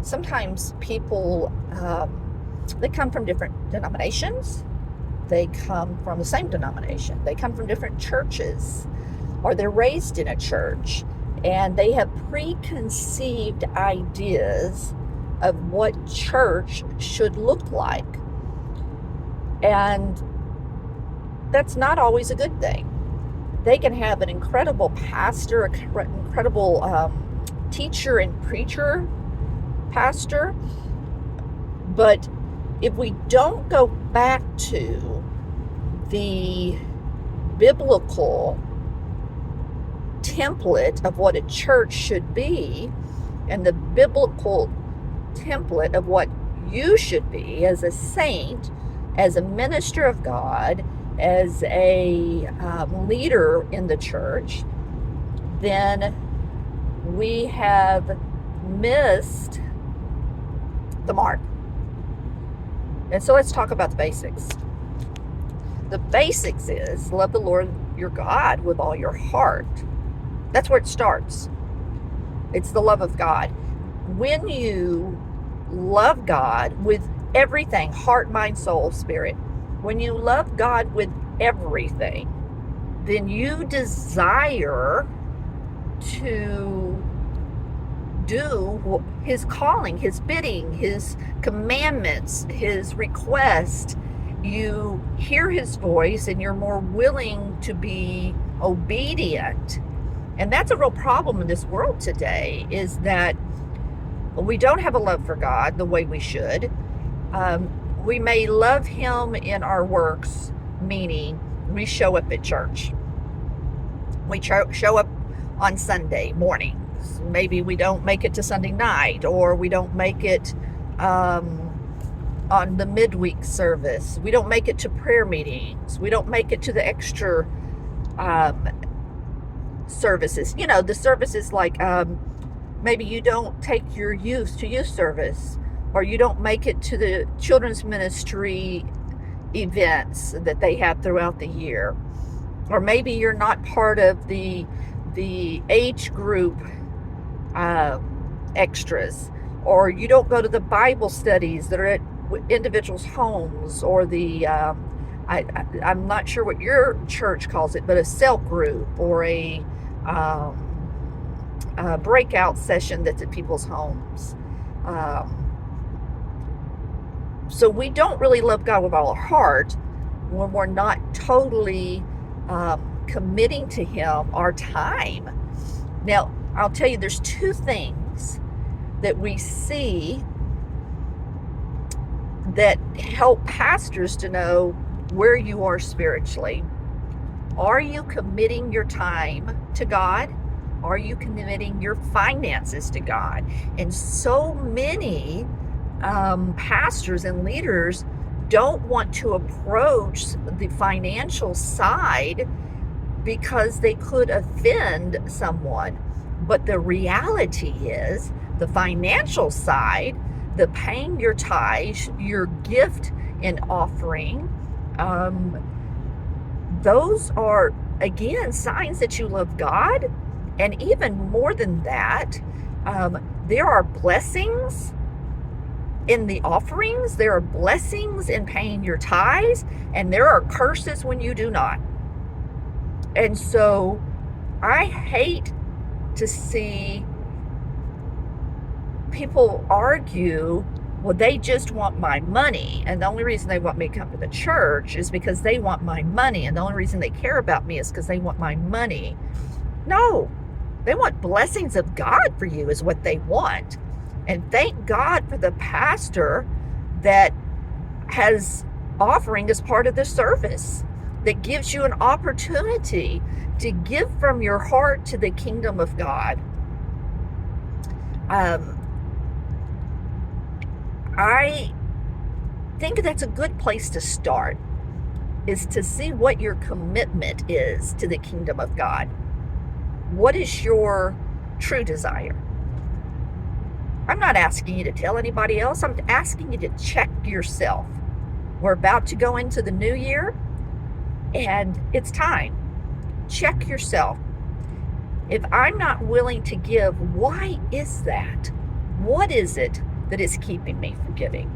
sometimes people, they come from different denominations. They come from the same denomination. They come from different churches, or they're raised in a church, and they have preconceived ideas of what church should look like. And that's not always a good thing. They can have an incredible pastor, an incredible teacher and preacher pastor, but if we don't go back to the biblical template of what a church should be, and the biblical template of what you should be as a saint, as a minister of God, as a leader in the church, then we have missed the mark. And so let's talk about the basics. The basics is love the Lord your God with all your heart. That's where it starts. It's the love of God. When you love God with everything, heart, mind, soul, spirit, when you love God with everything, then you desire to do his calling, his bidding, his commandments, his request. You hear his voice and you're more willing to be obedient. And that's a real problem in this world today, is that we don't have a love for God the way we should. We may love him in our works, meaning we show up at church. We show up on Sunday mornings. Maybe we don't make it to Sunday night, or we don't make it on the midweek service. We don't make it to prayer meetings. We don't make it to the extra services. You know, the services like maybe you don't take your youth to youth service, or you don't make it to the children's ministry events that they have throughout the year. Or maybe you're not part of the age group extras, or you don't go to the Bible studies that are at individuals' homes, or the I'm not sure what your church calls it, but a cell group, or a breakout session that's at people's homes. So we don't really love God with all our heart when we're not totally committing to him our time. Now, I'll tell you, there's two things that we see that help pastors to know where you are spiritually. Are you committing your time to God? Are you committing your finances to God? And so many pastors and leaders don't want to approach the financial side because they could offend someone. But the reality is, the financial side, the paying your tithes, your gift and offering, those are, again, signs that you love God. And even more than that, there are blessings in the offerings, there are blessings in paying your tithes, and there are curses when you do not. And so I hate to see people argue, well, they just want my money, and the only reason they want me to come to the church is because they want my money, and the only reason they care about me is because they want my money. No, they want blessings of God for you is what they want. And thank God for the pastor that has offering as part of the service, that gives you an opportunity to give from your heart to the kingdom of God. I think that's a good place to start, is to see what your commitment is to the kingdom of God. What is your true desire? I'm not asking you to tell anybody else. I'm asking you to check yourself. We're about to go into the new year, and it's time. Check yourself. If I'm not willing to give, why is that? What is it that is keeping me from giving.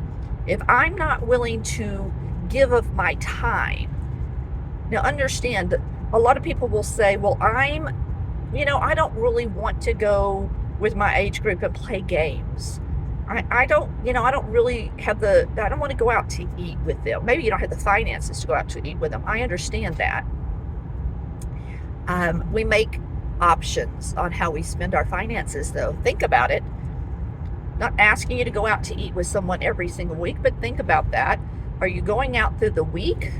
If I'm not willing to give of my time, now understand that a lot of people will say, well, I don't really want to go with my age group and play games. I don't really have I don't want to go out to eat with them. Maybe you don't have the finances to go out to eat with them. I understand that. We make options on how we spend our finances, though. Think about it. Not asking you to go out to eat with someone every single week, but think about that. Are you going out through the week?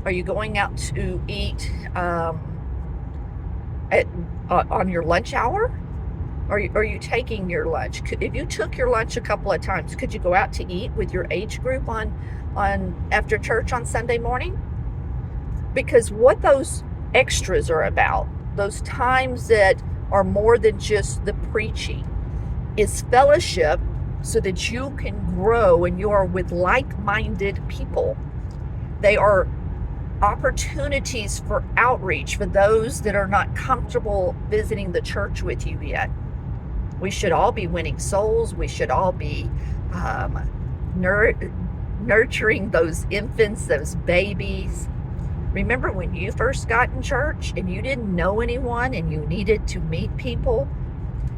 Are you going out to eat on your lunch hour? Are you taking your lunch? If you took your lunch a couple of times, could you go out to eat with your age group on after church on Sunday morning? Because what those extras are about, those times that are more than just the preaching, is fellowship so that you can grow and you are with like-minded people. They are opportunities for outreach for those that are not comfortable visiting the church with you yet. We should all be winning souls. We should all be nurturing those infants, those babies. Remember when you first got in church and you didn't know anyone and you needed to meet people?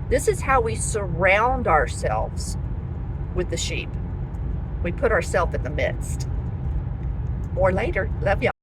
This is how we surround ourselves with the sheep. We put ourselves in the midst. More later. Love y'all.